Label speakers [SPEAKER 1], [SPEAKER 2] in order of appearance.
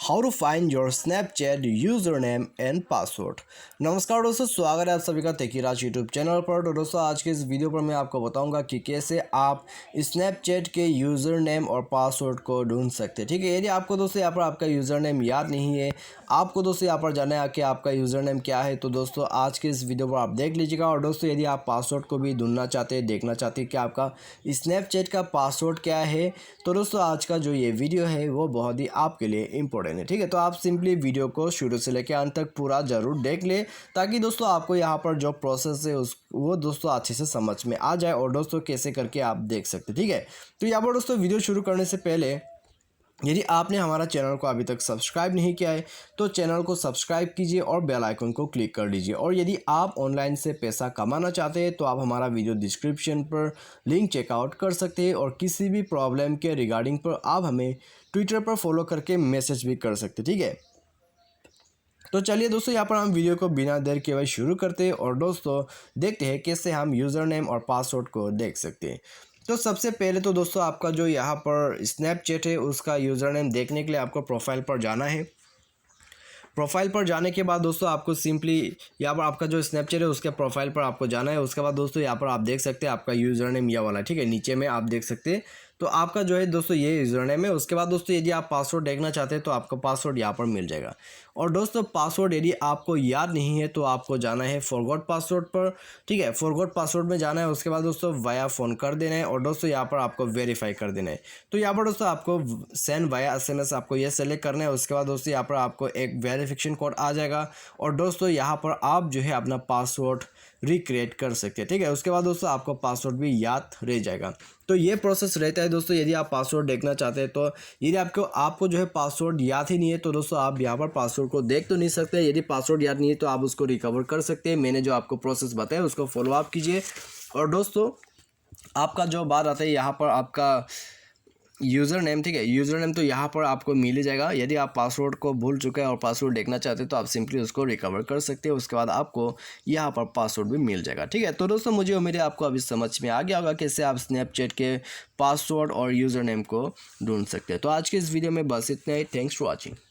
[SPEAKER 1] How to find your Snapchat user name and password. नमस्कार दोस्तों, स्वागत है आप सभी का तेकीराज यूट्यूब चैनल पर। तो दोस्तों आज के इस वीडियो पर मैं आपको बताऊंगा कि कैसे आप स्नैपचैट के यूज़र नेम और पासवर्ड को ढूंढ सकते हैं। ठीक है, यदि आपको दोस्तों यहाँ पर आपका यूज़र नेम याद नहीं है, आपको दोस्तों यहाँ पर जानना है कि आपका यूज़र नेम क्या है, तो दोस्तों आज के इस वीडियो पर आप देख लीजिएगा। और दोस्तों यदि आप पासवर्ड को भी ढूंढना चाहते हैं, देखना चाहते हैं कि आपका स्नैपचैट का पासवर्ड क्या है, तो दोस्तों आज का जो ये वीडियो है वो बहुत ही आपके लिए इम्पोर्टेंट है। ठीक है, तो आप सिंपली वीडियो को शुरू से लेकर अंत तक पूरा ज़रूर देख ले, ताकि दोस्तों आपको यहाँ पर जो प्रोसेस है वो दोस्तों अच्छे से समझ में आ जाए और दोस्तों कैसे करके आप देख सकते। ठीक है, तो यहाँ पर दोस्तों वीडियो शुरू करने से पहले यदि आपने हमारा चैनल को अभी तक सब्सक्राइब नहीं किया है तो चैनल को सब्सक्राइब कीजिए और बेल आइकन को क्लिक कर दीजिए। और यदि आप ऑनलाइन से पैसा कमाना चाहते हैं तो आप हमारा वीडियो डिस्क्रिप्शन पर लिंक चेकआउट कर सकते हैं। और किसी भी प्रॉब्लम के रिगार्डिंग पर आप हमें ट्विटर पर फॉलो करके मैसेज भी कर सकते हैं। ठीक है, तो चलिए दोस्तों यहाँ पर हम वीडियो को बिना देर के वही शुरू करते हैं और दोस्तों देखते हैं कैसे हम यूज़र नेम और पासवर्ड को देख सकते हैं। तो सबसे पहले तो दोस्तों आपका जो यहाँ पर स्नैपचैट है उसका यूज़र नेम देखने के लिए आपको प्रोफाइल पर जाना है। प्रोफाइल पर जाने के बाद दोस्तों आपको सिंपली यहाँ पर आपका जो स्नैपचैट है उसके प्रोफाइल पर आपको जाना है। उसके बाद दोस्तों यहाँ पर आप देख सकते हैं आपका यूज़र नेम यह वाला, ठीक है, नीचे में आप देख सकते हैं। तो आपका जो है दोस्तों ये यूज़र नेम है। उसके बाद दोस्तों यदि आप पासवर्ड देखना चाहते हैं तो आपका पासवर्ड यहाँ पर मिल जाएगा। और दोस्तों पासवर्ड यदि आपको याद नहीं है तो आपको जाना है फॉरगॉट पासवर्ड पर। ठीक है, फॉरगॉट पासवर्ड में जाना है। उसके बाद दोस्तों वाया फ़ोन कर देना है और दोस्तों यहाँ पर आपको वेरीफाई कर देना है। तो यहाँ पर दोस्तों आपको सेंड वाया SMS आपको ये सेलेक्ट करना है। उसके बाद दोस्तों यहाँ पर आपको एक वेरिफिकेशन कोड आ जाएगा और दोस्तों यहाँ पर आप जो है अपना पासवर्ड रिक्रिएट कर सकते हैं। ठीक है, उसके बाद दोस्तों आपको पासवर्ड भी याद रह जाएगा। तो ये प्रोसेस रहता है दोस्तों यदि आप पासवर्ड देखना चाहते हैं। तो यदि आपको जो है पासवर्ड याद ही नहीं है तो दोस्तों आप यहाँ पर पासवर्ड को देख तो नहीं सकते। यदि पासवर्ड याद नहीं है तो आप उसको रिकवर कर सकते हैं। मैंने जो आपको प्रोसेस बताया उसको फॉलो अप कीजिए। और दोस्तों आपका जो बात आता है यहाँ पर आपका यूज़र नेम, ठीक है, यूज़र नेम तो यहाँ पर आपको मिल ही जाएगा। यदि आप पासवर्ड को भूल चुके हैं और पासवर्ड देखना चाहते हैं तो आप सिंपली उसको रिकवर कर सकते हैं। उसके बाद आपको यहाँ पर पासवर्ड भी मिल जाएगा। ठीक है, तो दोस्तों मुझे उम्मीद है आपको अभी समझ में आ गया होगा कैसे आप स्नैपचैट के पासवर्ड और यूज़र नेम को ढूंढ सकते हैं। तो आज के इस वीडियो में बस इतना ही। Thanks for watching.